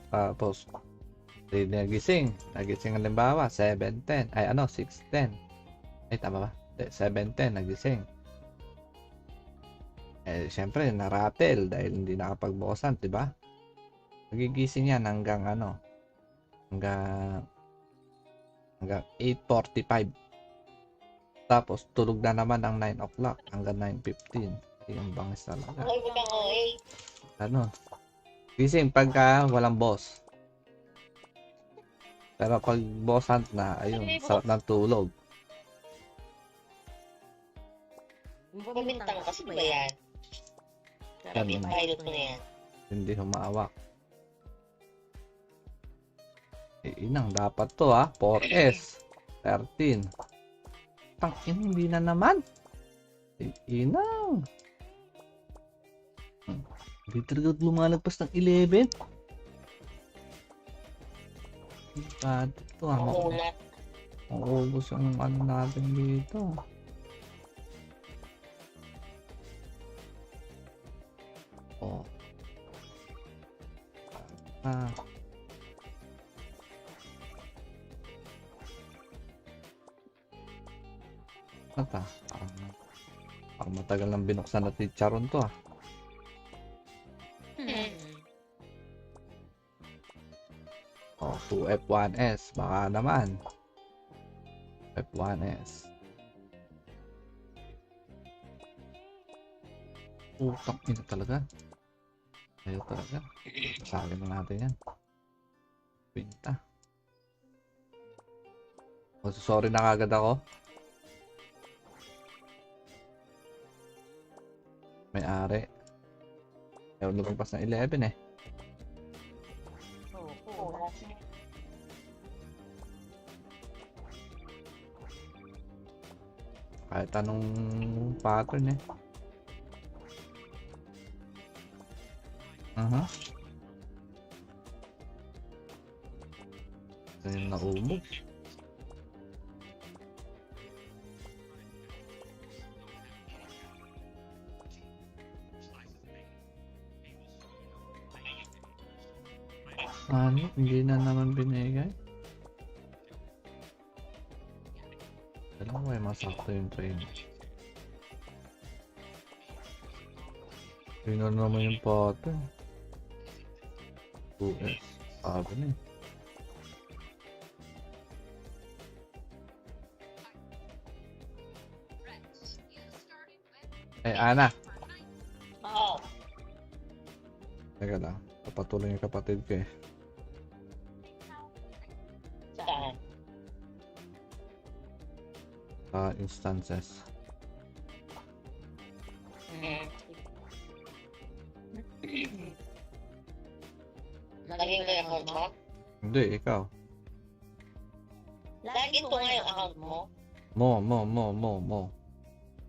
Tapos, di nagising. Nagising halimbawa, 7:10. Ay, 6:10. Ay, tama ba? 7:10, nagising. Eh, syempre, naratel dahil hindi nakapagbukasan, di ba? Nagigising yan hanggang 8:45. Tapos, tulog na naman ng 9 o'clock hanggang 9:15. Yung bangis talaga. Ano? Gising pagka walang boss. Pero pag boss hunt na, ayun, sarap ng tulog. Bumintang kasi ba yan? Sarap Yan, yung pilot mo na yan. hindi humawak. Inang, dapat to 4S. 13. Tangin, hindi na naman. Inang. Hindi talaga lumalagpas ng 11. Bad ito Makunat. Maubos ang natin dito. Oh. Parang matagal nang binuksan na Charon to 2F1S baka naman. F1S. Utak nila talaga. Ayaw talaga. Sabi na natin yan. Pinta. Sorry na kagad ako. May-ari. Ayaw lumagpas na 11 eh. Kahit anong pattern eh. Ito yung naubos. Hindi na naman binigay. Alam mo, masakto yung train. Yun na naman yung pattern. 2S. Sabi na Ana. Oo. Teka lang. Papatuloy yung kapatid ko eh. Saan? Instances. Laging ko yung account mo? Hindi, ikaw. Laging ko nga yung account mo? Mo.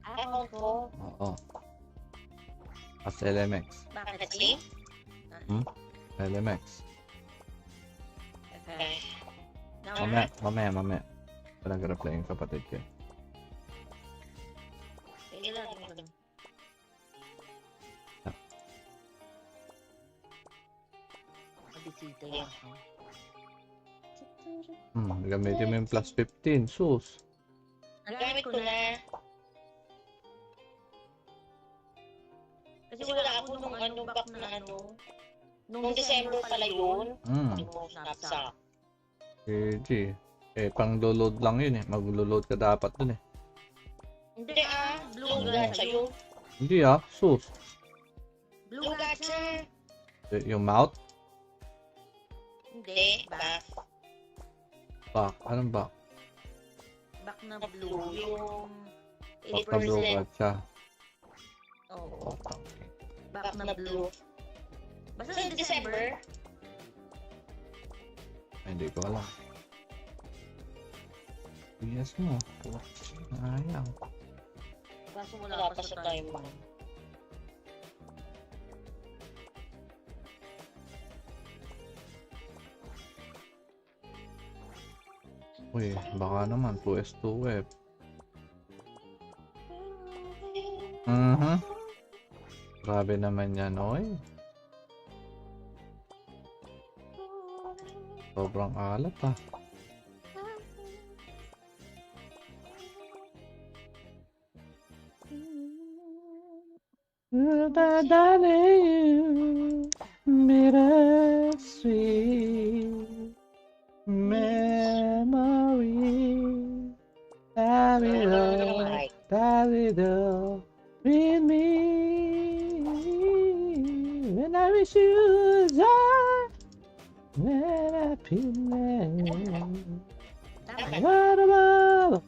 Account ko? Oo. As LMX. Bakit si? LMX. Okay. Mamaya. Nag-reply yung kapatid ko. Ilagin ko lang. Bisita yan. Gamitin mo yung plus 15. Sus. Nagamit ko na. Kasi wala ako nung back na nung December pala yun. Yung snapshot. GG. Pang load lang yun eh. Mag-load ka dapat dun eh. Hindi blue gacha yun. Hindi sus. Blue gacha. Yung mouth? Hindi, back. Back? Anong back? Back na blue. Yung Back na blue 8%. gacha. Oo. Back na blue. Basta sa December. Ay, hindi ko alam. Yes mo. Ayaw. Kaso wala pa sa time mo. Uy, baka naman 2S2 web. Grabe naman yan, oy. Sobrang alat ah. Bittersweet memory. Davido, with me. When I wish you joy, when I feel what about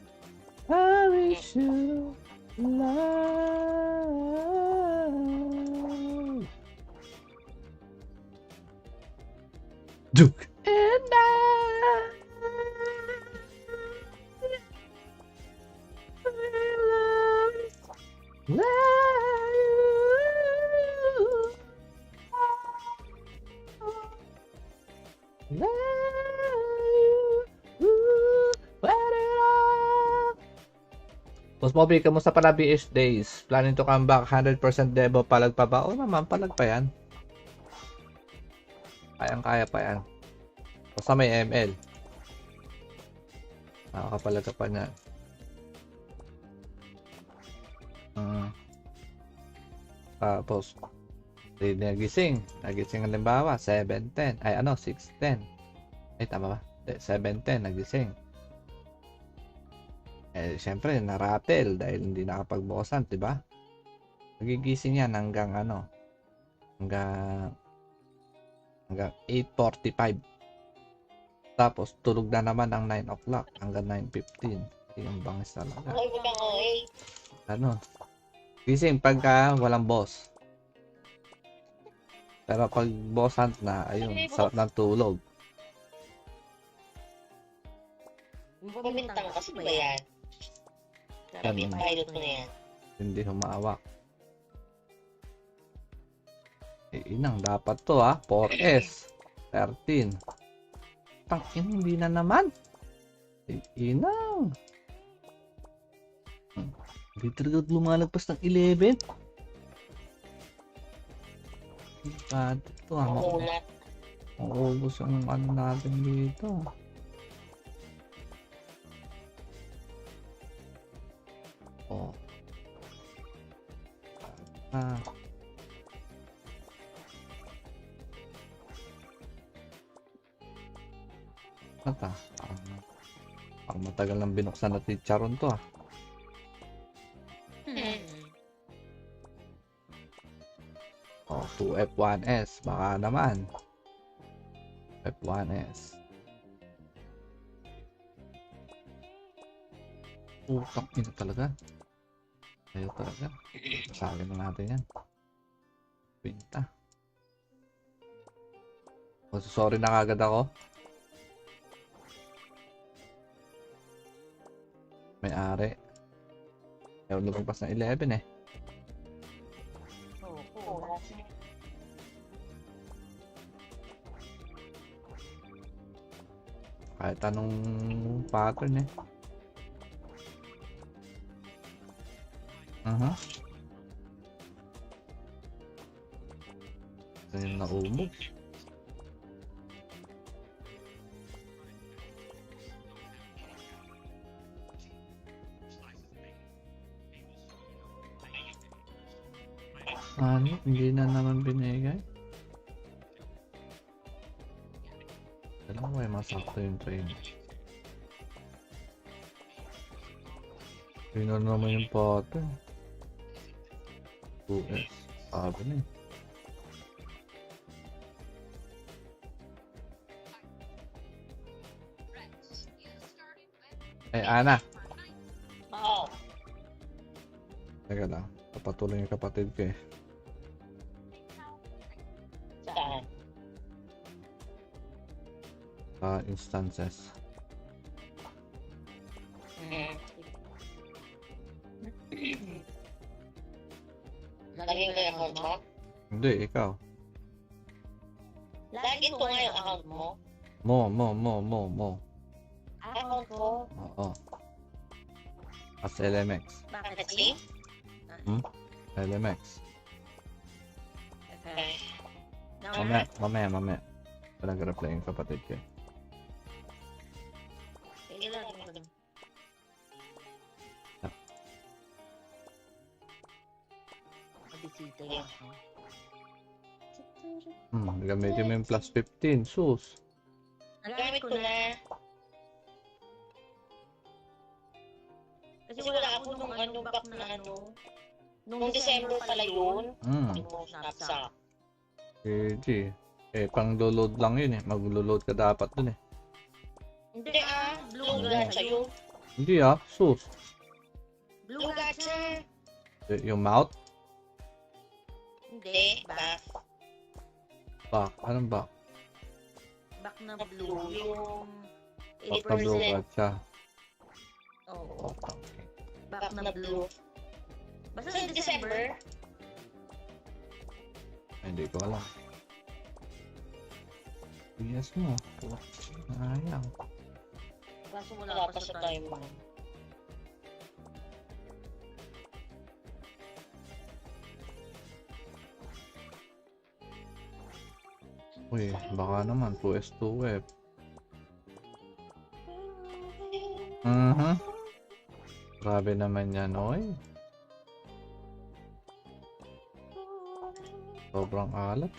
I wish you love. Duke and I love Boss Moby, kamusta pala BH days? Planning to come back 100% Devo, palag pa ba? O naman, palag pa yan. Kayang-kaya pa yan. Basta may ML. Nakakapalag ka pa niya. Tapos, nagising halimbawa, 7:10. Ay, 6:10. Ay, tama ba? 7:10, nagising. Eh, syempre, naratel dahil hindi nakapagbukasan, diba? Nagigising yan hanggang hanggang 8:45. Tapos, tulog na naman ang 9 o'clock hanggang 9:15. Yung bangis talaga. Gising pagka walang boss. Pero pag boss hunt na, ayun, sarap ng tulog. Bumintang kasi ba yan? Ganun. Pilot mo na yan. Hindi humawak. Inang, dapat to 4S. 13. Tangin, hindi na naman. Inang. Hindi talaga lumalagpas ng 11. Bad ito Maubos ang natin dito. Oh. Parang matagal nang binuksan na chicharon to 2F1S, baka naman. F1S. Utang ina talaga. Ayaw talaga. Sabi na natin yan. Pinta. Sorry na kagad ako. May-ari. Ayaw lumagpas na 11 eh. Kahit anong pattern eh. Ganyan na umog. Ano? Hindi na naman binigay. Kailangan may masakto yung train. Yun na naman yung pattern. 2S. Sabi na eh. Ana. Oo. Teka lang. Papatuloy yung kapatid ko eh. Saan? Instances. Laging ko yung account mo? Hindi, ikaw. Laging ko nga yung account mo? Mo. Account ko? Oo. As LMX. Bakit si? LMX. Okay. Mamaya. Nag-reply yung kapatid ko. Ayan. Gamitin mo yung plus 15, sus. Nagamit ko na. Kasi wala ako nung back na nung December pala yun. Yung snapshot. GG. Pang load lang yun eh. Maglo-load ka dapat dun eh. Hindi blue gacha yun. Hindi sus. Blue gacha. Yung mouth? Hindi, back. Back. Anong back? Back na blue. Yung Back na blue 8%. gacha. Oo. Back na blue. Basta sa December. Hindi ko alam. Yes mo. Sayang. Kaso wala pa sa time mo. Uy, baka naman 2S2 web. Grabe naman yan, oy. Sobrang alat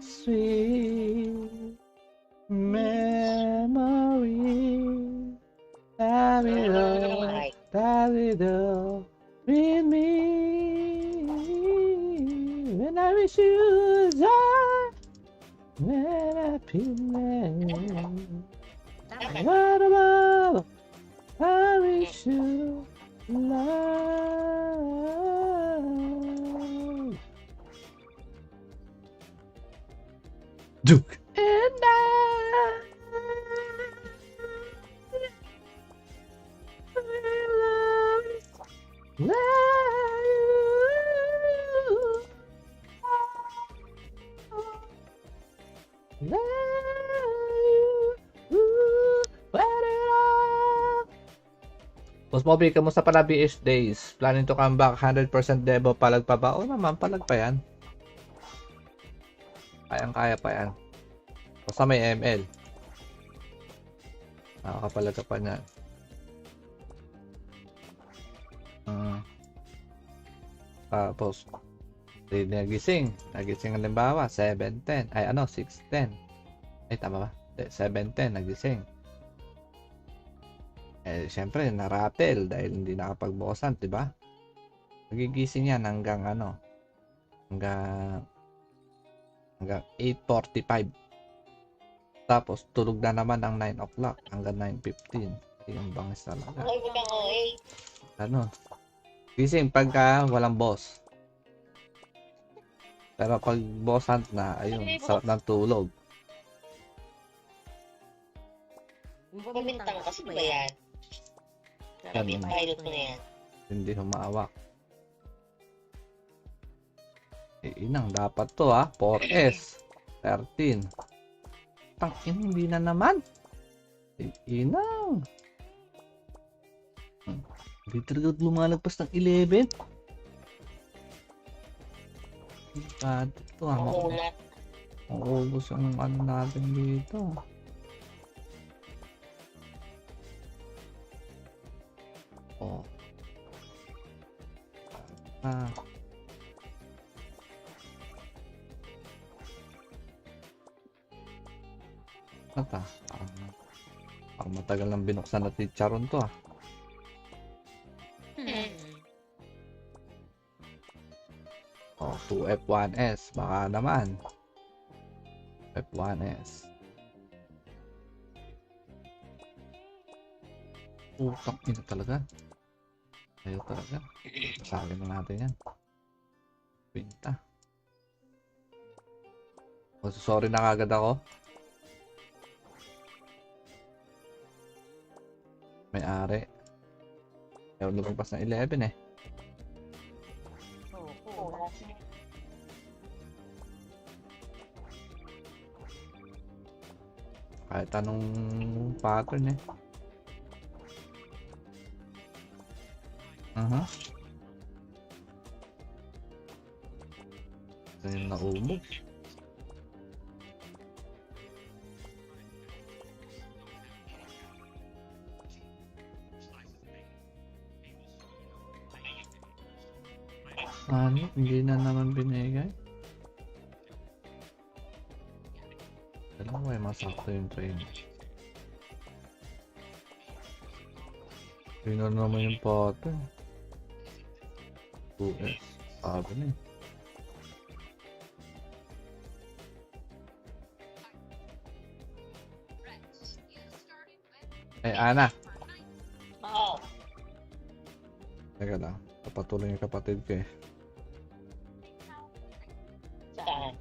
bittersweet memory with me when I wish you die when I what about I wish you love Duke and I will Boss Bobby, kamusta pala BH days? Planning to come back 100% debo, palag pa ba? O naman, palag pa yan. Kayang-kaya pa yan. Basta may ML. Nakakapalag ka pa niyan. Tapos, nagising halimbawa, 7:10. Ay, 6:10. Ay, tama ba? 7:10, nagising. Siyempre, naratel dahil hindi nakapagbukasan, di ba? Nagigising yan hanggang hanggang 8:45. Tapos, tulog na naman ng 9 o'clock hanggang 9:15. Yung bangis talaga. Ganon. Gising pagka walang boss. Pero pag boss hunt na, ayun, sarap ng tulog. Pamintang kasi ba yan? Ganun. Pilot mo na yan. Hindi humawak. Inang, dapat to 4S. 13. Tangin, hindi na naman. Inang. Hindi talaga lumalagpas ng 11. Ito maubos ang natin dito. Ang matagal nang binuksan na chicharon to 2F1S baka naman. F1S. Utang ina talaga. Ayaw talaga. Sabi na natin yan. Pinta. Sorry na kagad ako. May-ari. Ayaw lumagpas na 11 eh. Kahit anong pattern eh. Ito yung naumog. Ano? Hindi na naman binigay? Alam ko ay masakto yung train. Hindi na naman yung pattern. 2S. Sabi na eh. Ay, Ana. Oo. Teka lang. Papatuloy yung kapatid ko eh. Saan?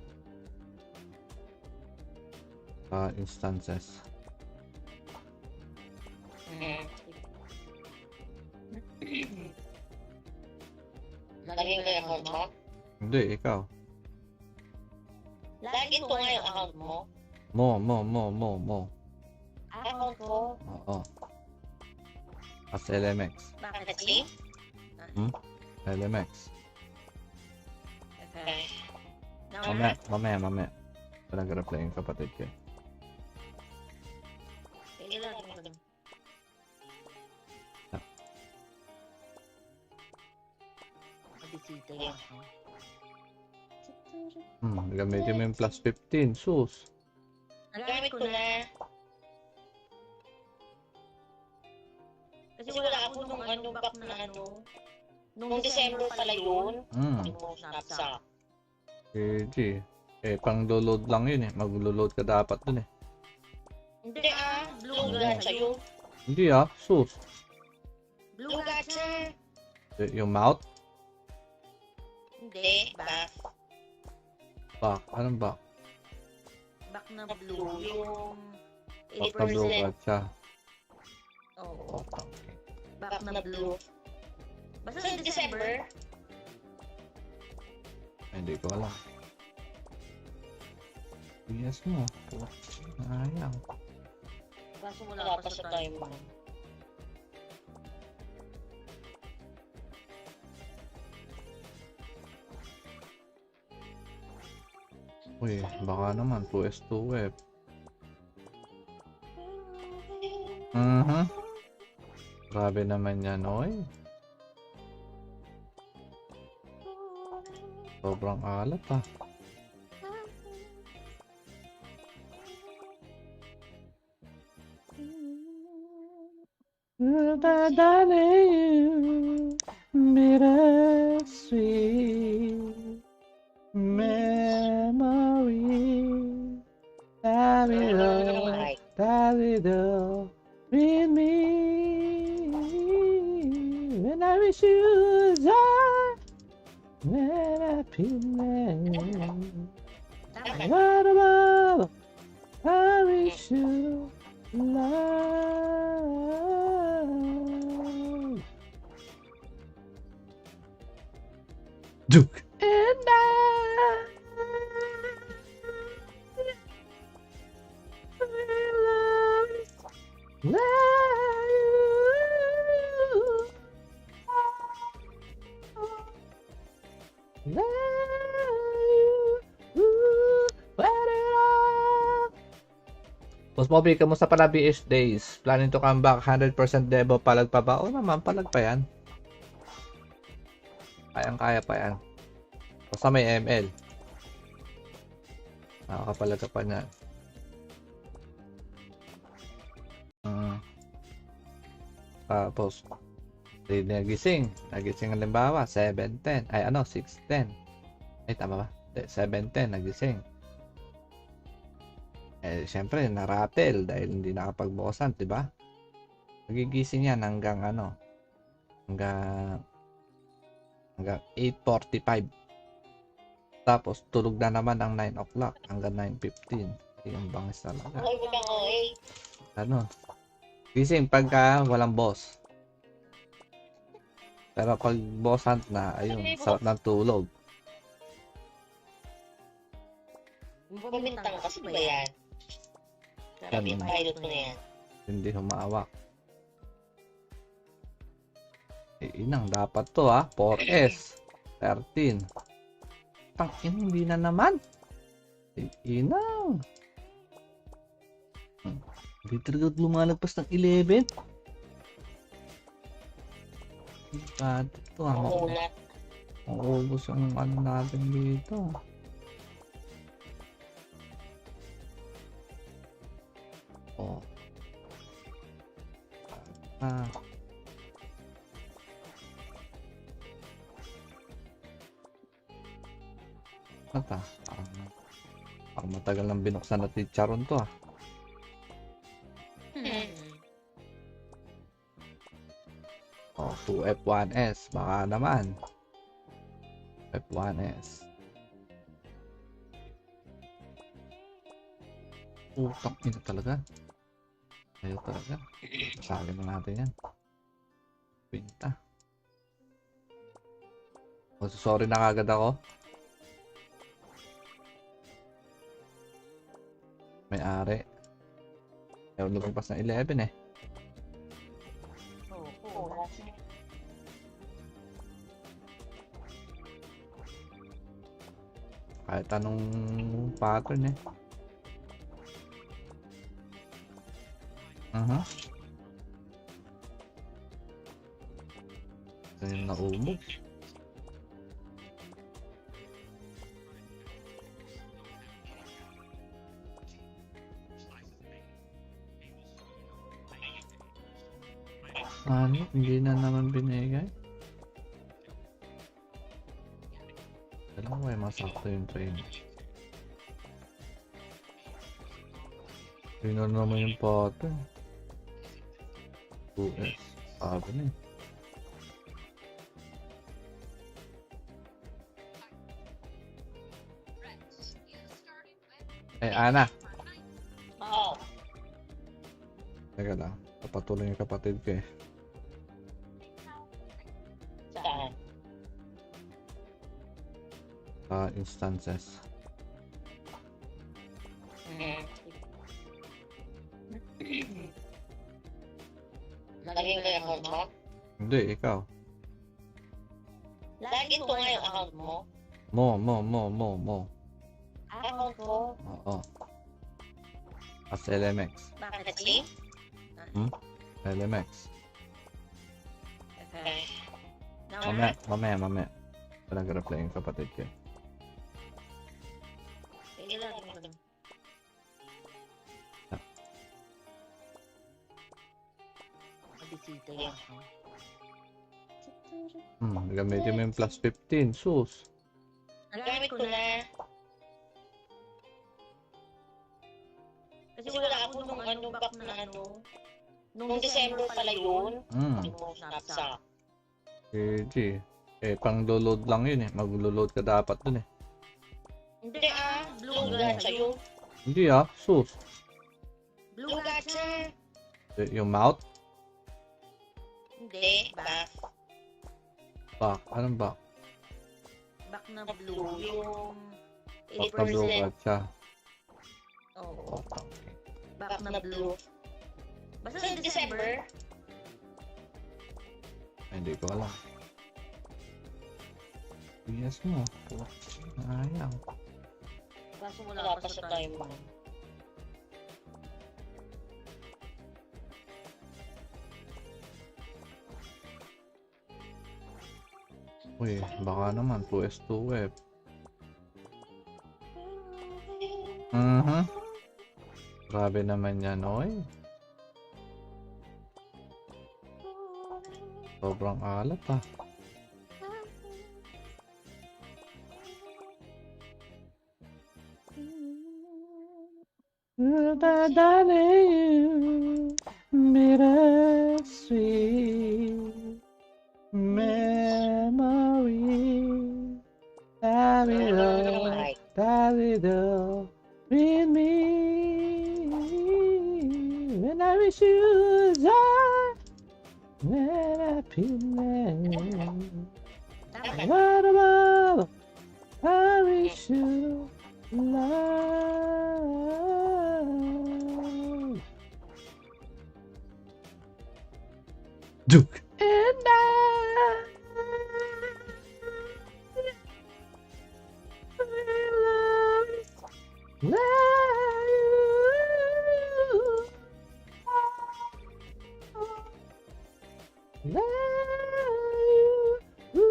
Instances. Laging ko yung account mo? Hindi, ikaw. Laging ko nga yung account mo? Mo. Account ko? Oo. As LMX. Bakit si? LMX. Okay. Mamaya. Nag-reply yung kapatid ko. Ilan ko lang. Bisita yan. Gamitin mo yung plus 15. Sus. Nagamit ko na. Kasi wala ako nung back na nung December pala yun. Nung snapshot. GG. Pang load lang yun eh. Mag-load ka dapat dun eh. Hindi blue gacha yun. Hindi sus. Blue gacha. Yung mouth? Hindi, back. Back. Anong back? Back na blue. Yung Pagka-blue 8%. gacha. Oo. Back na blue. Basta sa December. Ay, hindi ko alam. Yes mo. Ayang. Kaso wala pa sa time mo. Uy, baka naman 2S2 web. Grabe naman yan, oy. Sobrang alat bittersweet memory. Davido with me when I wish you die, when I feel what about I wish you love. Duke and I Boss Bobby, kamusta pala BH days? Planning to come back 100% debo, palag pa ba? O naman, palag pa yan. Kayang-kaya pa yan. Basta may ML. Nakakapalag ka pa niya. Tapos, nagising halimbawa 7:10, ay 6:10. Ay tama ba? 7:10 nagising. Syempre na-rattle dahil hindi nakapagbukasan, 'di ba? Nagigising yan hanggang hanggang 8:45. Tapos tulog na naman ng 9 o'clock hanggang 9:15. Yung bangis talaga. Ano? Gising pagka walang boss. Pero pag boss hunt na, ayun, sarap ng tulog. Bumintang kasi ba yan? Karami pilot mo na yan. Hindi humawak. Inang, dapat to 4S. 13. Tangin, hindi na naman. Inang. Hindi talaga lumalagpas ng 11. Ito Maubos ang ano natin dito. Oh. Ah. Ata. Parang matagal nang binuksan na chicharon to ah. Oh, 2F1S. Baka naman. F1S. Utak nila talaga. Ayaw talaga. Sabi na natin yan. Pinta. Oh, sorry na kagad ako. May-ari. Ayaw lumagpas na 11 eh. Oo. Kahit anong pattern eh. Ito yung naubos. Ano? Hindi na naman binigay? Alam mo, masakto yung train. Yun na naman yung pattern. 2S. Sabi na eh. Ana. Oo. Teka lang. Papatuloy yung kapatid ko eh. Saan? Instances. Laging ko yung account mo? Hindi, ikaw. Laging ko nga yung account mo? Mo. Account ko? Oo. As LMX. Bakit si? LMX. Okay. Mamaya. Nag-reply yung kapatid ko. Ilagay ko lang. Bisita yun ako. Gamitin mo yung plus 15, sus. Nagamit ko na. Kasi wala ako nung back na nung December pala yun. Nung snapshot. GG. Pang load lang yun eh. Mag-load ka dapat dun eh. Hindi blue gacha yun. Hindi sus. Blue gacha. Yung mouth? Hindi, back. Back? Anong back? Back na blue. Yung Blue 8%. gacha. Oo. Back na blue. Basta sa December. Ay, hindi ko alam. Yes mo. Ayaw. Kaso wala pa sa time mo. Uy, baka naman 2S2 web. Grabe naman yan, oy. Sobrang alat ah. Bittersweet memory. Davido with me. When I wish you die. When I feel what about I wish you love. Duke and I love you. Love you.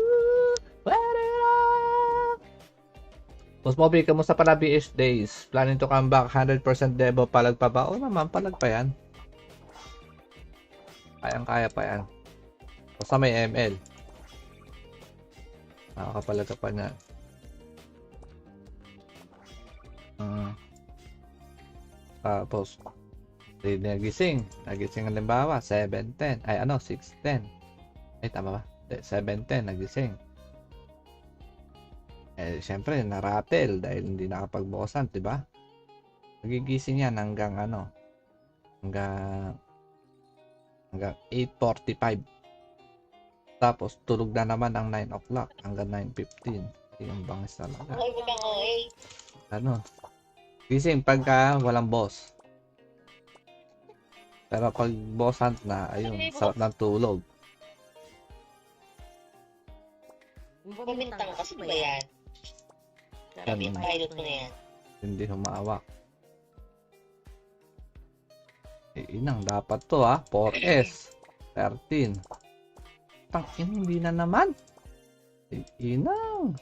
Whatever. Boss Moby, kamusta pala BH days? Planning to come back 100% debo, palag pa ba? O naman, palag pa yan. Kayang-kaya pa yan. Basta may ML. Nakakapalag ka pa niya. Tapos, nagising halimbawa, 7:10. Ay, 6:10. Ay, tama ba? 7:10, nagising. Syempre, naratel dahil hindi nakapagbukasan, di ba? Nagigising yan hanggang hanggang 8:45. Tapos, tulog na naman ang 9 o'clock hanggang 9:15. Yung bangis talaga. Gising pagka walang boss. Pero pag boss hunt na, ayun, sarap ng tulog. Bumintang kasi ba yan? Ganun. Pilot mo na yan. Hindi humawak. Inang, dapat to 4S. 13. Tangin, hindi na naman. Inang.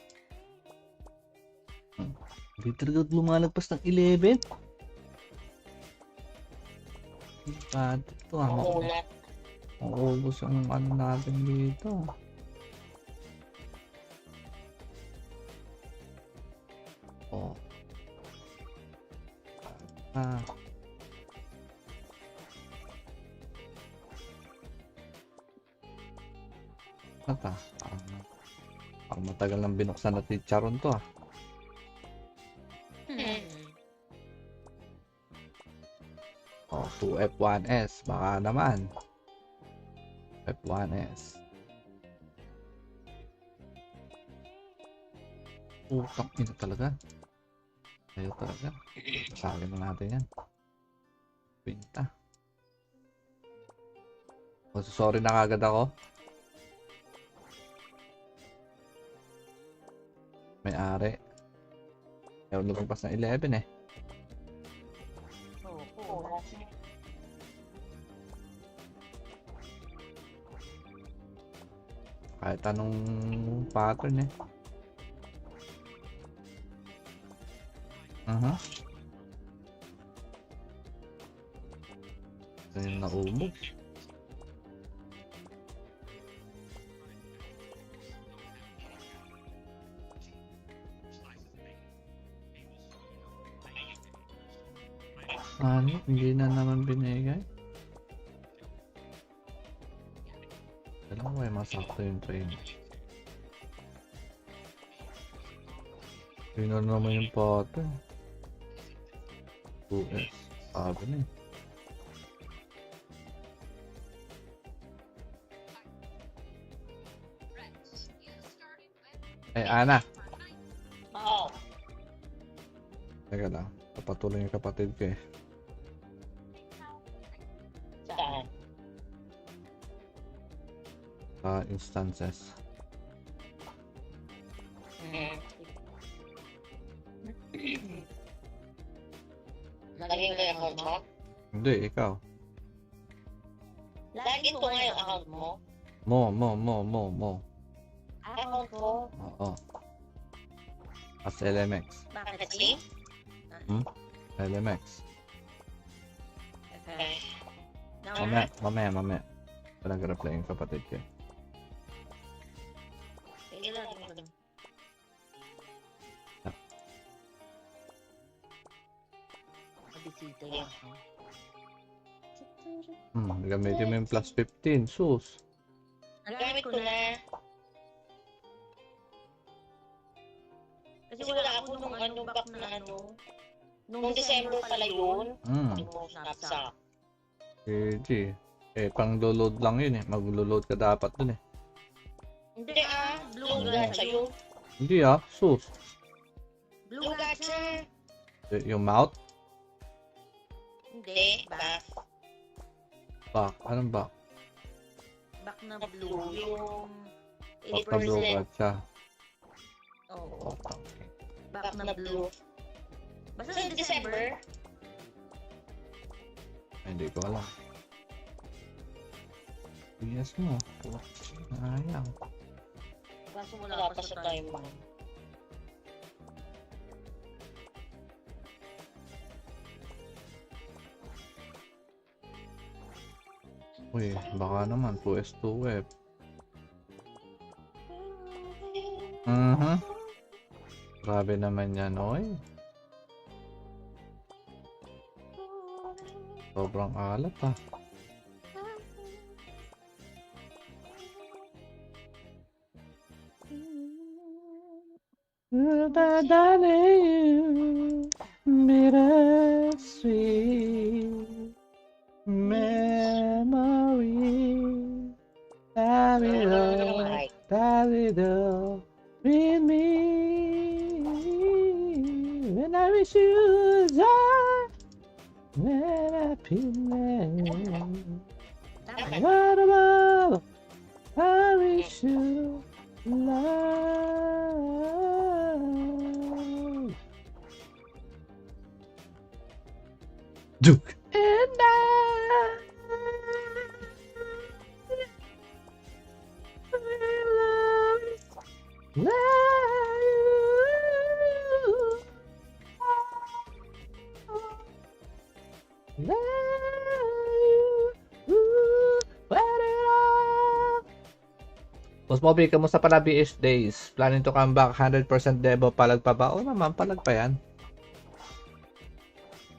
Hindi talaga lumalagpas ng 11. Bad ito Maubos ang natin dito. Parang matagal nang binuksan na chicharon to 2F1S, baka naman. F1S. Utang ina talaga. Ayaw talaga. Sabi na natin yan. Pinta. Sorry na kagad ako. May-ari. Ayaw lumagpas ng 11 eh. Kahit anong pattern eh. Ganyan na umog. Hindi na naman binigay. Kailangan may masakto yung train. Hindi na naman yung pattern. 2S. Sabi na Ana. Teka lang. Papatuloy yung kapatid ko eh. Instances. Laging ko yung account mo? Hindi, ikaw. Laging ko nga yung account mo? Mo. Account ko? Oo. As LMX. Bakit si? LMX. Okay. Mamaya. Nag-reply yung kapatid ko. Gamitin mo yung plus 15, sus. Nagamit ko na. Kasi wala ako nung back na nung December pala yun. Yung snapshot. GG. Pang load lang yun eh. Mag-load ka dapat dun eh. Hindi blue gacha yun. Hindi sus. Blue gacha. Yung mouth? Hindi, back. Back? Anong back? Back na blue. Yung Back na blue gacha. Oo. Back na blue. Basta sa December. Hindi ko alam. Yes mo. Ayang. Kaso wala pa sa time mo. Uy, baka naman 2S2F. Grabe naman yan, oy. Sobrang alat ah. Bittersweet memory. Davido, with me. When I wish you die, when I what about I wish you love. Duke and I love Boss Bobby, kamusta pala BH days? Planning to come back 100% debo, palag pa ba? O naman, palag pa yan.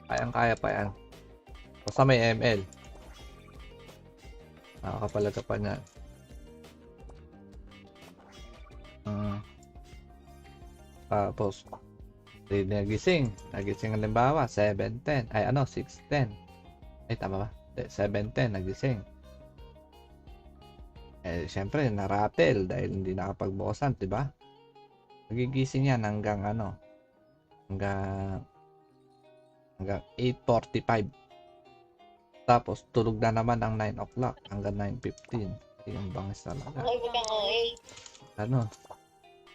Kayang-kaya pa yan. Basta may ML. Nakakapalag ka pa niyan. Tapos, nagising halimbawa, 7:10. Ay, 6:10. Ay, tama ba? 7:10, nagising. Eh, syempre, naratel dahil hindi nakapagbukasan, diba? Nagigising yan hanggang hanggang 8:45. Tapos, tulog na naman ng 9 o'clock hanggang 9:15. Yung bangis talaga. Ganon.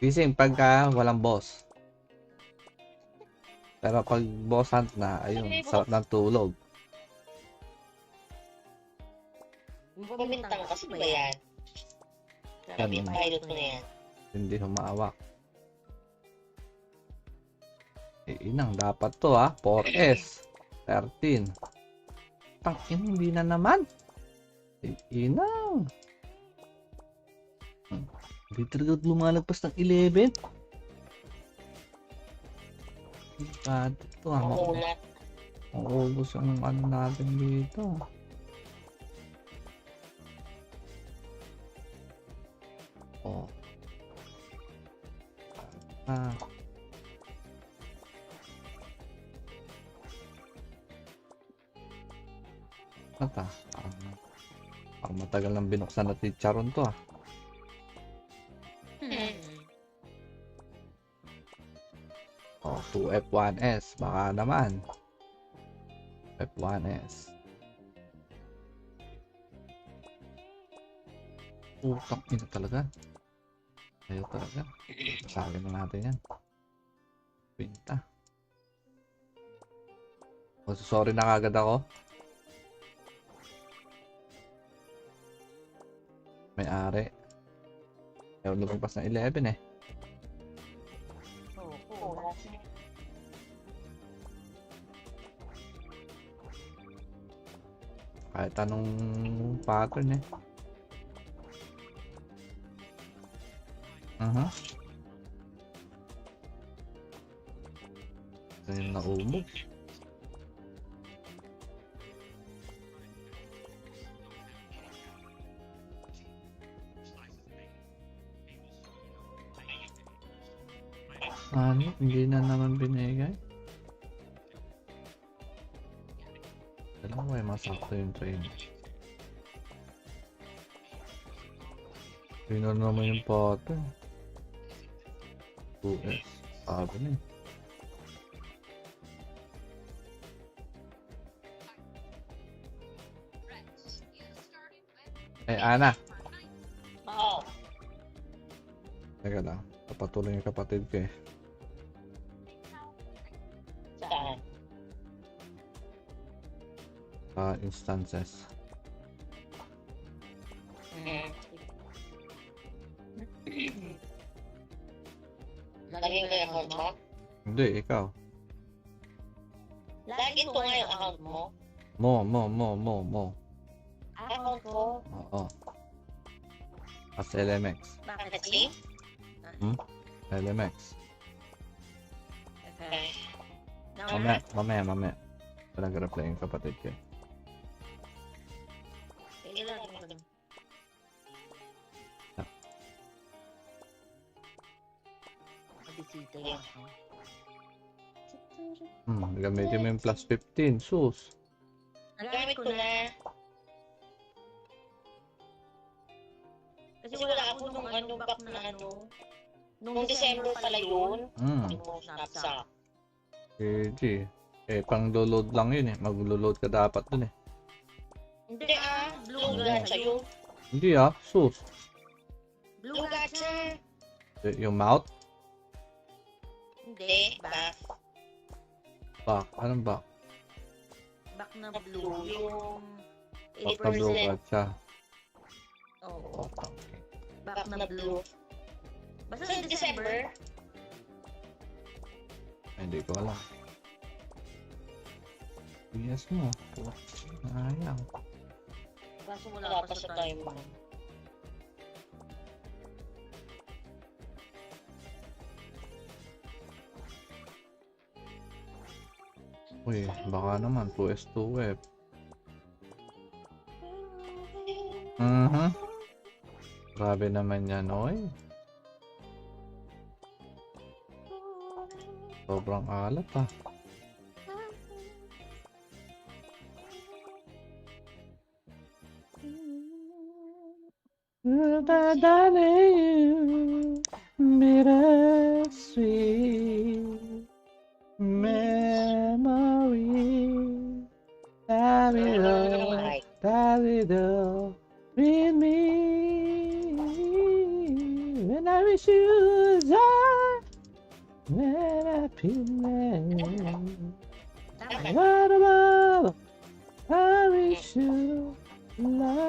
Gising pagka walang boss. Pero pag boss hunt na, ayun, sarap ng tulog. Pamintang kasi ba yan? Ganun. Pilot mo na yan. Hindi humawak. Inang, dapat to 4S. 13. Tangin, hindi na naman. Inang. Hindi talaga lumalagpas ng 11. Bad ito maubos ang natin dito. Oh. Ang matagal nang binuksan na chicharon to Oh, 2F1S baka naman. F1S. Utang ina talaga. Ayaw talaga. Pasagin na natin yan. Pinta. Oh, sorry na kagad ako. May-ari. Ayaw lumagpas na 11 eh. Kahit anong pattern eh. Ito yung naumog. Ano? Hindi na naman binigay? Alam mo, masakto yung train. Hindi na naman yung pattern. 2S. Sabi na eh. Ana. Oo. Teka lang. Papatuloy yung kapatid ko eh. Saan? Instances. Laging ko yung account mo? Hindi, ikaw. Laging ko nga yung account mo? Mo. Account ko. Oo. As LMX. Bakit same? LMX. Okay. Mamaya. Nag-reply yung kapatid ko. Kailan ko lang. Bisita yan. Gamitin mo yung plus 15. Sus. Nagamit ko na. Kasi wala ako nung back na nung December pala yun. Yung snapshot. GG. Pang load lang yun eh. Mag-load ka dapat dun eh. Hindi blue gacha yun. Hindi sus. Blue gacha. Yung mouth? Hindi, back. Back. Anong back? Back na blue. Yung Pagka-blue 8%. gacha. Oo. Back na blue. Basta sa December. Ay, hindi ko alam. Yes mo. Sayang. Kaso wala pa sa time mo. Uy, baka naman 2S2 web. Grabe naman yan, oy. Sobrang alat Bittersweet memory. Davido with me when I wish you die. When I feel what about I wish you love.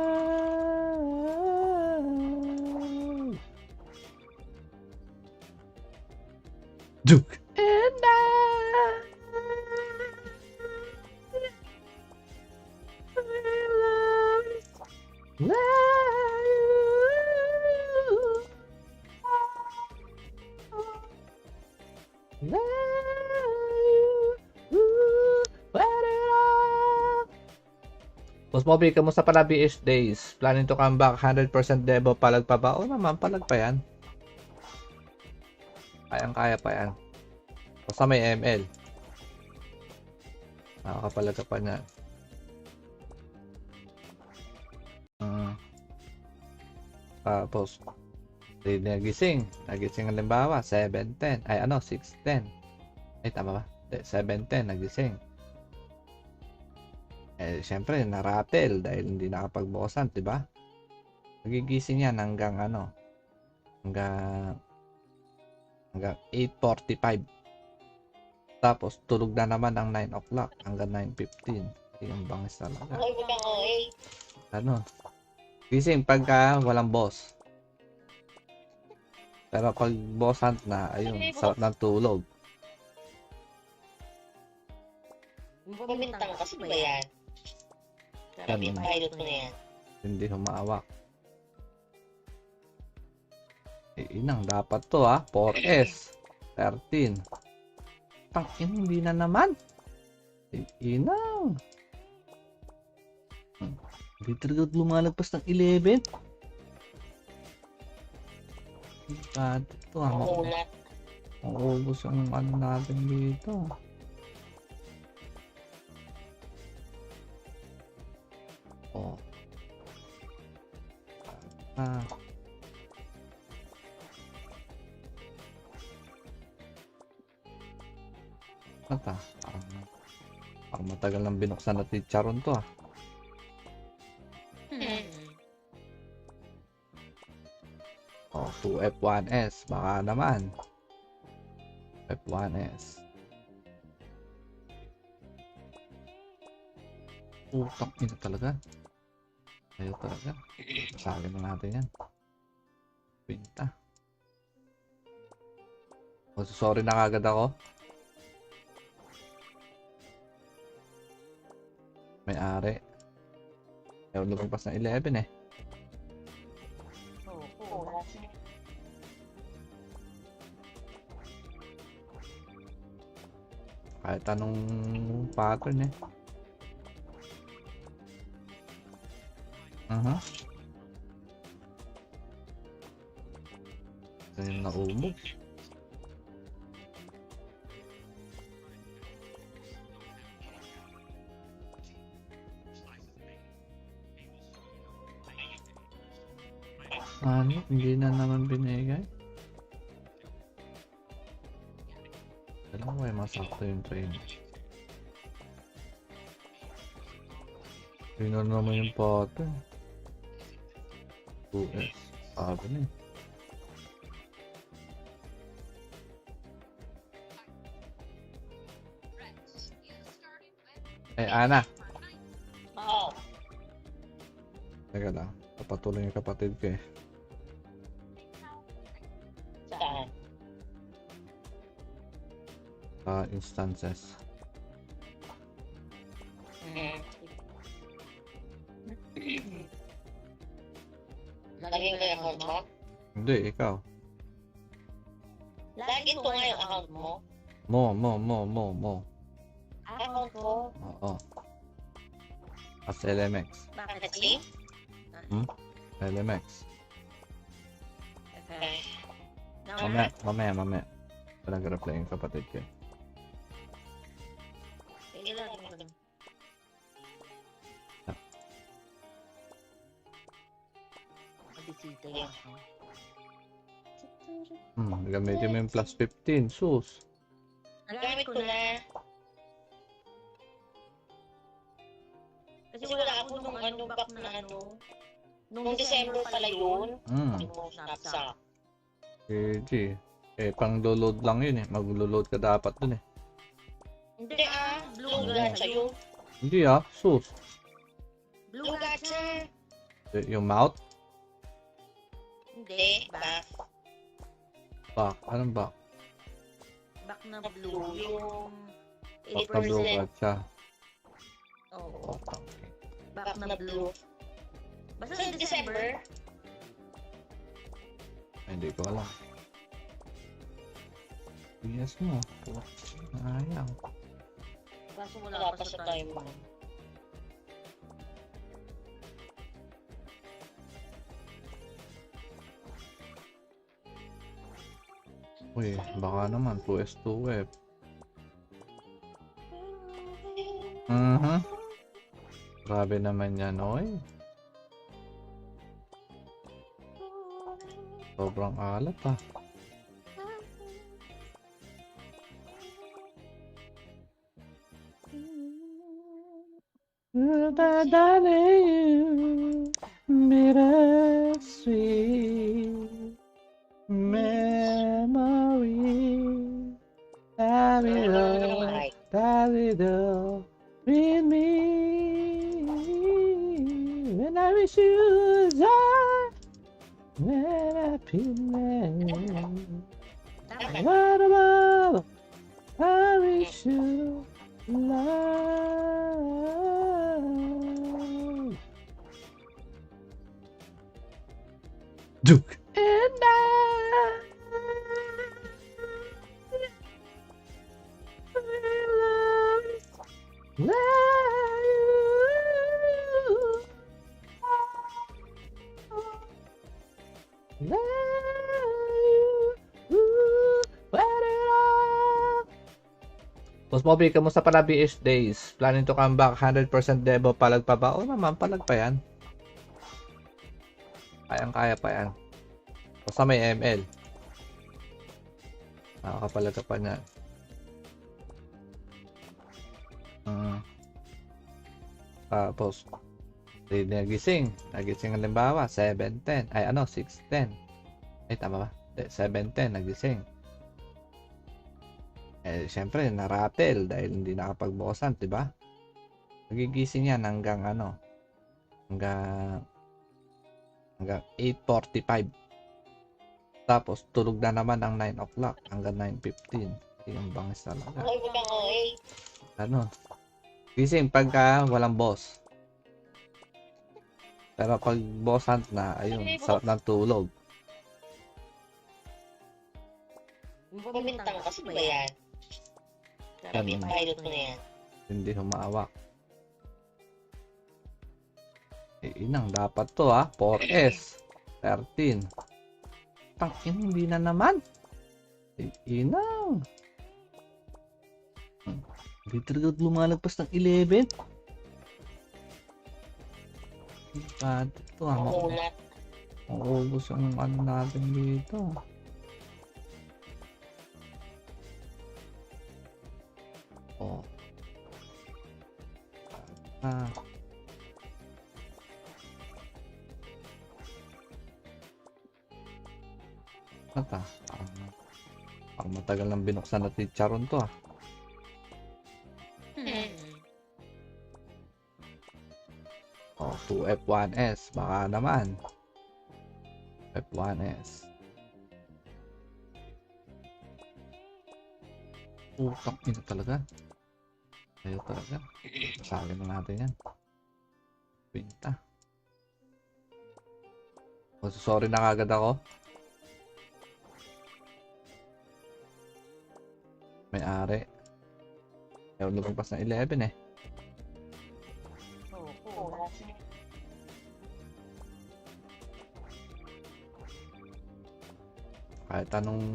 Duke and I love Boss Bobby, kamusta pala BH days? Planning to come back 100% Devo, palag pa ba? O naman, palag pa yan. Kayang-kaya pa yan. Basta may ML. Nakakapalag ka pa niya. Tapos, nagising halimbawa, 7:10. Ay, 6:10. Ay, tama ba? 7:10, nagising. Siyempre, naratel dahil hindi nakapagbukasan, diba? Nagigising yan hanggang hanggang 8:45. Tapos, tulog na naman ng 9 o'clock hanggang 9:15. Yung bangis talaga. Gising pagka walang boss. Pero pag boss hunt na, ayun, sarap ng tulog. Bumintang kasi ba yan? Karami pilot mo na yan. Hindi humawak. Inang, dapat to 4S. 13. Tangin, hindi na naman. Inang. Hindi talaga lumalagpas ng 11. Bad ito maubos ang natin dito. Parang matagal nang binuksan na Charon to 2F1S baka naman. F1S. Utak nila talaga. Ayaw talaga. Sabi na natin yan. Pinta. Sorry na kagad ako. May-ari. Ayaw lumagpas ng 11 eh. Oo. Kahit anong pattern eh. Ito yung naubos. Ano? Hindi na naman binigay. Alam mo, masakto yung train. Yun na naman yung pattern. 2S. Sabi na eh. Ana. Oo. Teka lang. Papatuloy yung kapatid ko eh. Saan? Instances. Laging ko yung account mo? Hindi, ikaw. Laging ko nga yung account mo? Mo. Account ko? Oo. As LMX. Bakit si? LMX. Okay. Mamaya. Nag-reply yung kapatid ko. Ilagin ko lang. Bisita yun. Gamitin mo yung plus 15. Sus. Nagamit ko na. Kasi wala ako nung back na nung December pala yun. Nung snapshot. GG. Pang load lang yun eh. Mag-load ka dapat dun eh. Hindi blue gacha yun. Hindi sus. Blue gacha. Yung mouth? Hindi, back. Back? Anong back? Back na blue. Yung Blue 8%. gacha. Oo. Back na blue. Basta sa December. Ay, hindi ko alam. Yes mo. Ayaw. Kaso wala pa sa time mo. Uy, baka naman 2S2 web. Grabe naman yan, oy. Sobrang alat ah. Darling, bittersweet memory. Davido, with me. When I wish you die, when I feel what about I wish you love. Duke and I love Boss Bobby, kamusta pala BH days? Planning to come back 100% Devo, palag pa ba? O naman, palag pa yan. Kayang-kaya pa yan. Basta may ML. Nakakapalag ka pa niya. Tapos, nagising halimbawa, 7:10. Ay, 6:10. Ay, tama ba? 7:10, nagising. Siyempre, naratel dahil hindi nakapagbukasan, diba? Nagigising yan hanggang hanggang 8:45. Tapos, tulog na naman ang 9 o'clock hanggang 9:15. Yung bangis talaga. Gising pagka walang boss. Pero pag boss hunt na, ayun, sarap ng tulog. Bumintang kasi ba yan? Ganun. Pilot mo na yan. Hindi humawak. Inang, dapat to ha. 4S. 13. Tangin, hindi na naman. Inang. Hindi talaga lumalagpas ng 11. Bad ito ha. Makunat. Maubos ang ano natin dito. Oh. Mata. Parang matagal nang binuksan na chicharon to ah. Oh, 2F1S. Baka naman. F1S. Utak nito talaga. Ayaw talaga. Sabi na natin yan. Pinta. Oh, sorry na kagad ako. May-ari. Ayaw lumagpas ng 11 eh. Oo. Kahit anong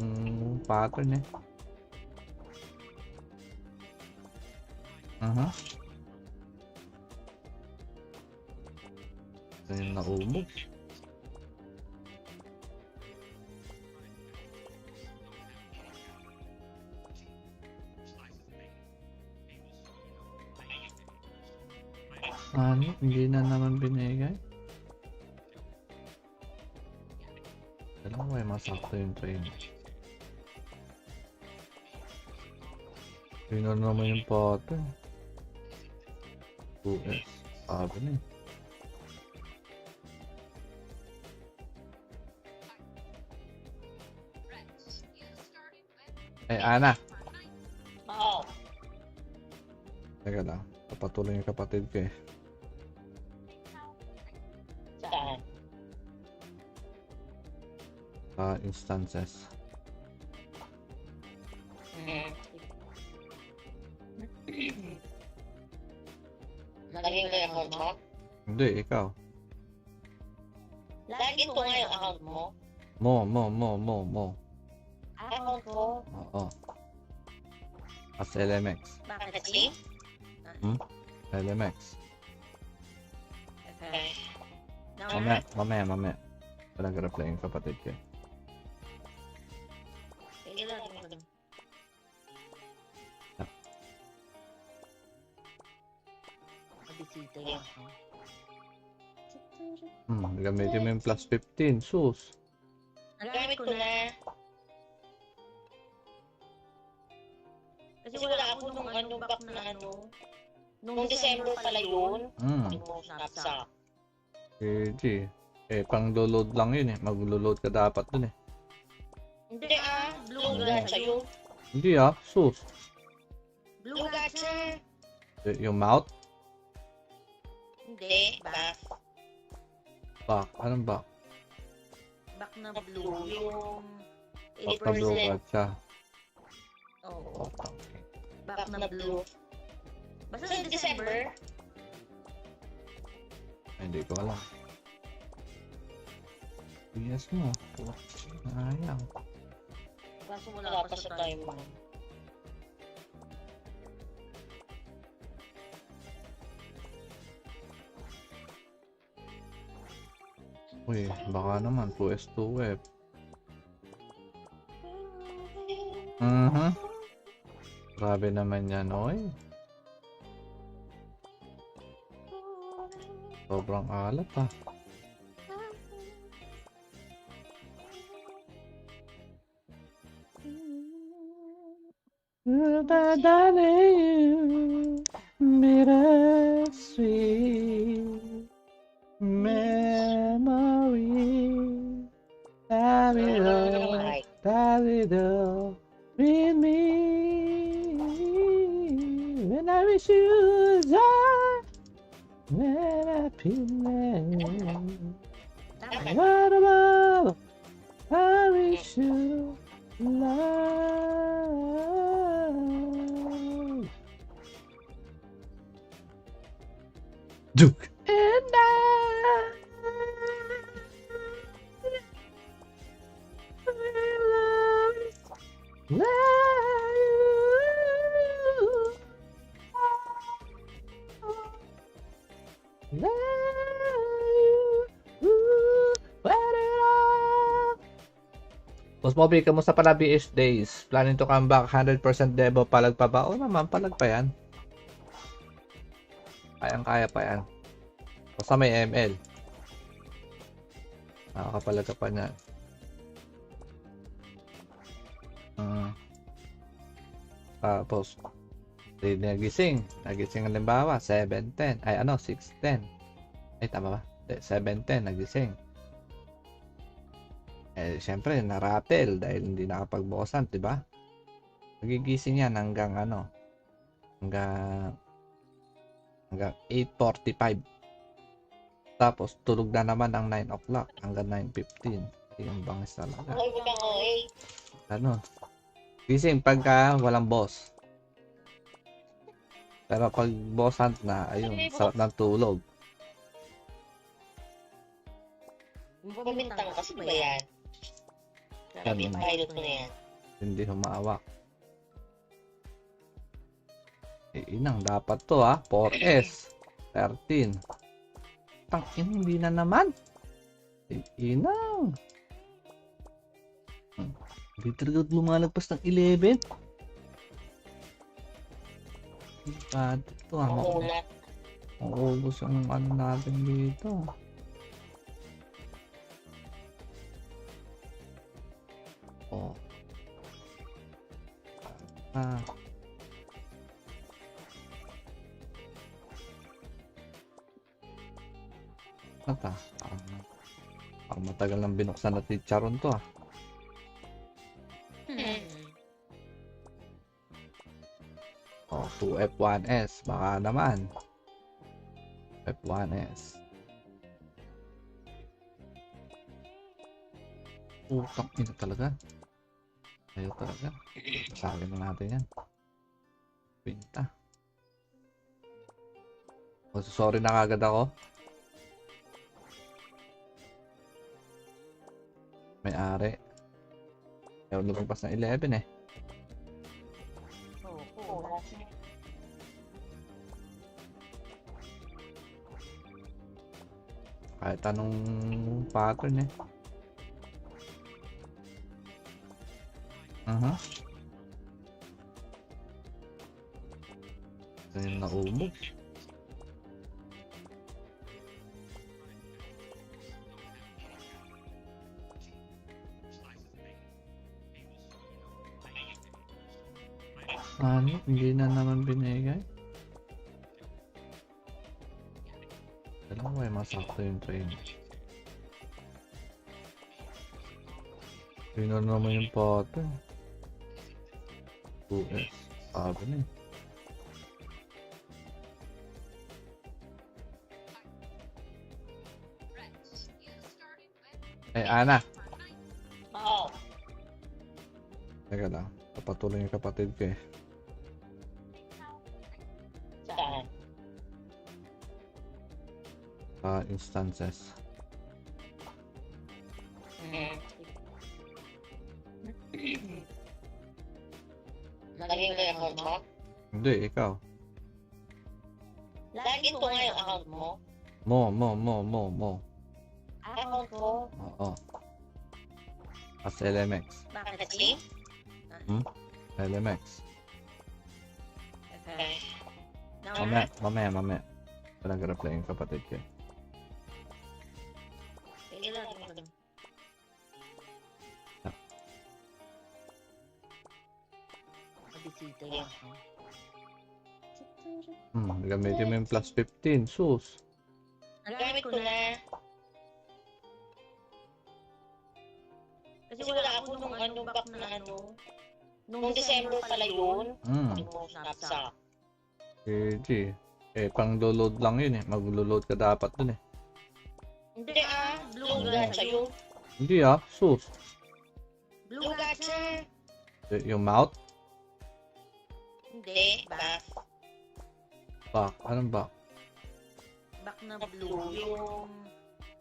pattern eh. Ito yung naumog. Ano? Hindi na naman binigay. Kailangan may masakto yung train. Yun na naman yung pattern. 2S. Sabi na eh. Ana. Oo. Teka lang. Papatuloy yung kapatid ko eh. Saan? Instances. Laging ko yung account mo? Hindi, ikaw. Laging ko nga yung account mo? Mo. Account ko? Oo. As LMX. Bakit si? LMX. Okay. Mamaya. Nag-reply yung kapatid ko. Bisita yan. Gamitin mo yung plus 15. Sus. Nagamit ko na. Kasi wala ako nung back na nung December pala yun. Yung snapshot. GG. Pang load lang yun eh. Mag-load ka dapat dun eh. Hindi blue gacha yun. Hindi sus. Blue gacha. Yung mouth? Hindi, back. Back? Anong back? Back na blue. Yung Back na blue gacha. Oo. Back na blue. Basta sa December. Hindi ko alam. Yes mo. Ayang. Kaso wala pa sa time mo. Uy, baka naman 2S2 web. Grabe naman yan, oy. Sobrang alat ah. Darling, bittersweet memory. Davido, with me. When I wish you die, when I happiness. Tama. What about I wish you love? Duke and I will Boss Bobby, kamusta pala BH days? Planning to come back 100% debo, palag pa ba? O naman, palag pa yan. Kayang-kaya pa yan. Basta may ML. Nakakapalag ka pa niyan. Tapos, nagising. Nagising halimbawa, 7:10. Ay, 6:10. Ay, tama ba? 7:10, nagising. Eh, syempre, naratel dahil hindi nakapagbukasan, di ba? Nagigising yan hanggang hanggang 8:45. Tapos, tulog na naman ng 9 o'clock hanggang 9:15. Yung bangis talaga. Ganon. Gising pagka walang boss. Pero pag boss hunt na, ayun, sarap ng tulog. Pumintang kasi ba yan? Ganun. Pilot mo na yan. Hindi humawak. Inang, dapat to 4S. 13. Tangin, hindi na naman. Inang. Hindi talaga lumalagpas ng 11. Bad ito Maubos ang natin dito. Oh. Ang matagal nang binuksan na chicharon to Oh, 2F1S. Baka naman. F1S. Utang ina talaga. Ayaw talaga. Sabi na natin yan. Pinta. Oh, sorry na kagad ako. May-ari. Ayaw lumagpas ng 11 eh. Kahit anong pattern eh. Ito yung naumog. Ano? Hindi na naman binigay? Alam mo, masakto yung train. Hindi na naman yung pattern. 2S. Sabi na eh. Ana. Oo. Teka lang. Papatuloy yung kapatid ko eh. Saan? Instances. Laging ko yung account mo? Hindi, ikaw. Laging ko nga yung account mo? Mo. Account ko? Oo. As LMX. Bakit si? LMX. Okay. Mamaya. Nag-reply yung kapatid ko. Ilan mo na? Bisita yan. Gamitin mo yung plus 15. Sus. Nagamit ko na. Kasi wala ako nung back na nung December pala yun. Nung knapsack. KG. Eh, pang load lang yun eh. Maglo-load ka dapat dun eh. Hindi blue gacha yun. Hindi ah, sus. Blue gacha. Yung mouth? Hindi, back. Back. Anong back? Back na blue. Yung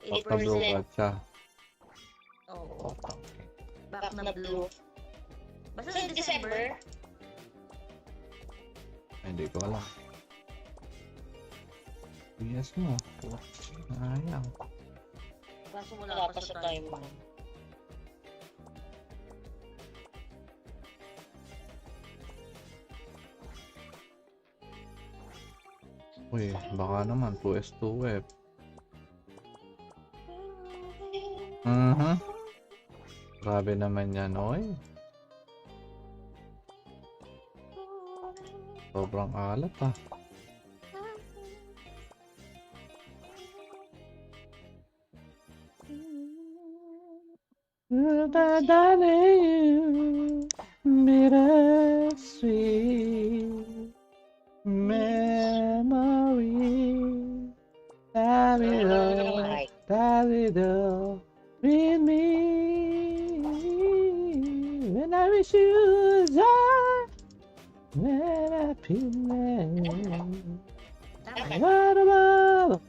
Baka blue 8%. gacha. Oo. Back na blue. Basta sa December. Ay, hindi ko alam. Yes mo. Ayang. Kaso wala pa sa time mo. Uy, baka naman 2S2 web. Grabe naman yan, oy. Sobrang alat ah. Bittersweet memory. Davido with me when I wish you die. When I feel what about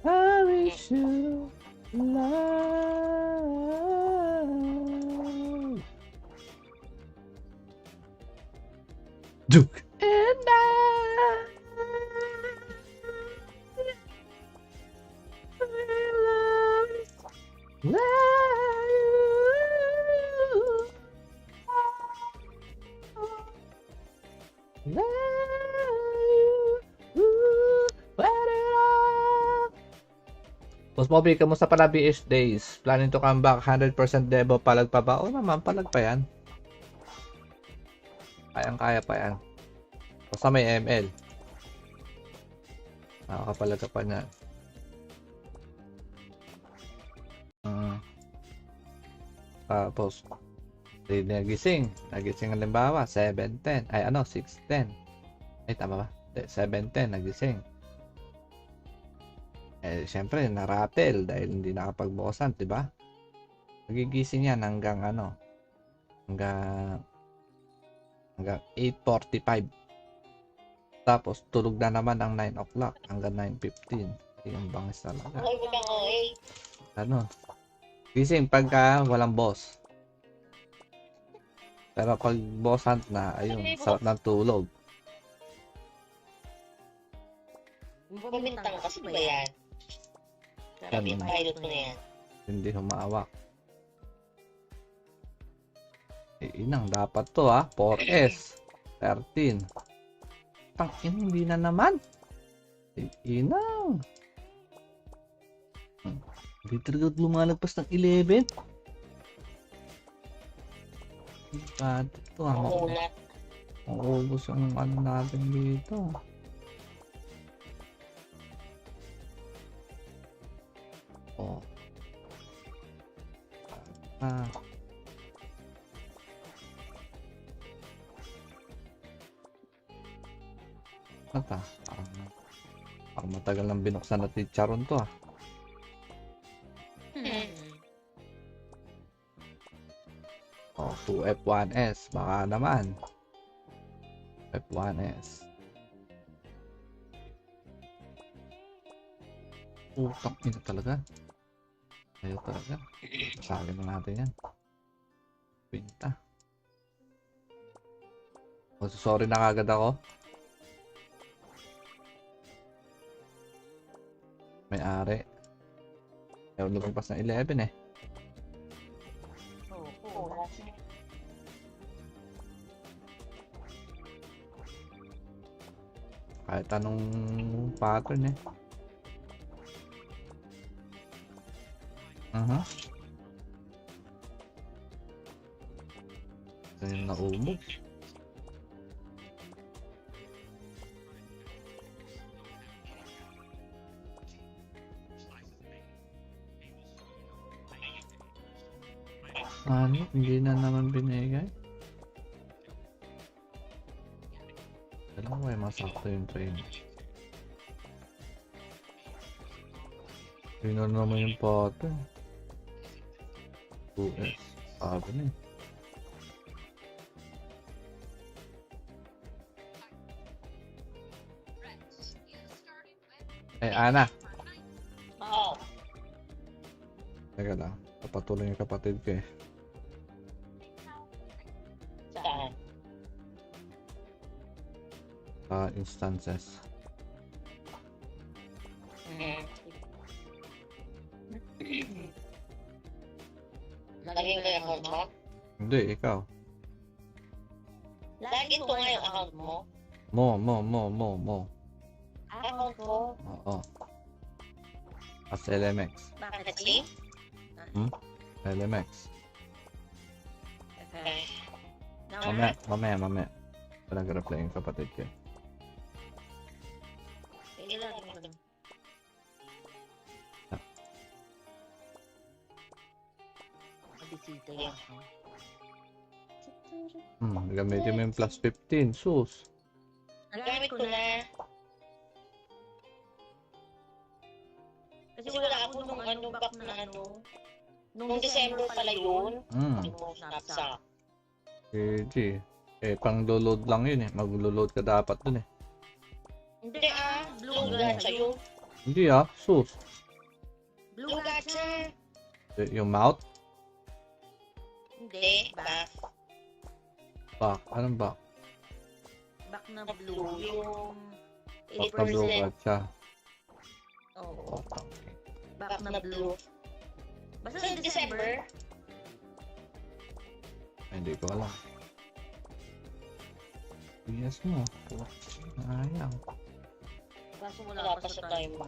I wish you love. Duke and I love Boss Bobby, kamusta pala BH days? Planning to come back 100% debo, palag pa ba? O naman, palag pa yan. Kayang-kaya pa yan. Basta may ML. Nakakapalag ka pa niya. Tapos, nagising halimbawa, 7:10. Ay, 6:10. Ay, tama ba? 7:10, nagising. Eh, syempre, na-rattle dahil hindi nakapagbukasan, diba? Nagigising yan hanggang hanggang 8:45. Tapos, tulog na naman ang 9 o'clock hanggang 9:15. Yung bangis talaga. Ano? Gising pagka walang boss. Pero pag boss hunt na, ayun, sarap ng tulog. Bumintang kasi ba yan? Sarap yung pilot mo na yan. Hindi humawak. Inang, dapat to 4S. 13. Tangin, hindi na naman. Inang. Hindi talaga lumalagpas ng 11. Bad ito maubos ang natin dito. Oh. Parang matagal nang binuksan na Charon to Oh, 2F1S baka naman. F1S. Utak nila talaga. Ayaw talaga. Sabi na natin yan. Pinta. Oh, sorry na kagad ako. May-ari. Ayaw lumagpas na 11 eh. Kahit anong pattern eh. Ito yung naumog. Ano? Hindi na naman binigay. Alam mo, masakto yung train. Yun na naman yung pattern. 2S. Sabi na eh. Ana. Oo. Teka lang. Papatuloy yung kapatid ko eh. Saan? Instances. Laging ko yung account mo? Hindi, ikaw. Laging ko nga yung account mo? Mo. Account ko? Oo. As LMX. Bakit si? LMX. Okay. Mamaya. Nag-reply yung kapatid ko. Ilagin ko lang. Bisita yun ako. Gamitin mo yung plus 15, sus. Nagamit ko na. Kasi wala ako nung back na nung December pala yun. Nung snapshot. GG. Eh, pang load lang yun eh. Mag-load ka dapat dun eh. Hindi blue gacha yun. Hindi sus. Blue gacha. Yung mouth? Hindi, back. Back. Anong back? Back na blue. Yung Pagka-blue 8%. gacha. Oo. Back na blue. Basta sa December. Ay, hindi ko alam. Yes mo. Ayang. Kaso wala pa sa time mo.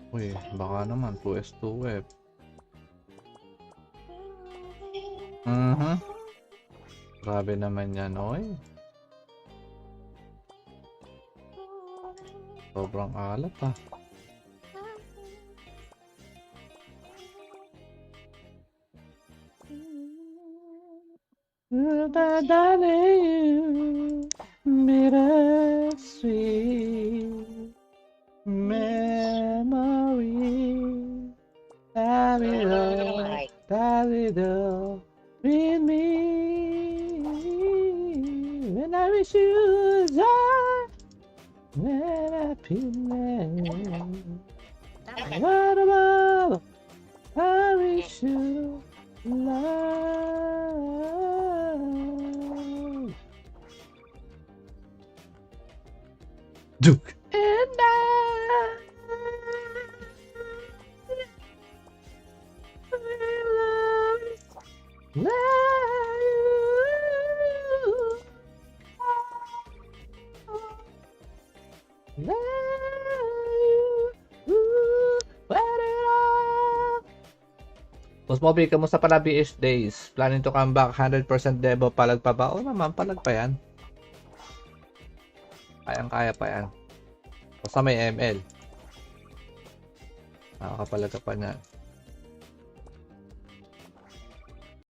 Uy, baka naman 2S2 web. Grabe naman yan, oy. Sobrang alat ah. Bittersweet memory. Davido with me. When I wish you die. When I feel what about I wish you love. Duke and I love Boss Bobby, kamusta pala BH days? Planning to come back 100% debo, palag pa ba? O naman, palag pa yan. Kayang-kaya pa yan. Basta may ML. Nakakapalag ka pa niyan.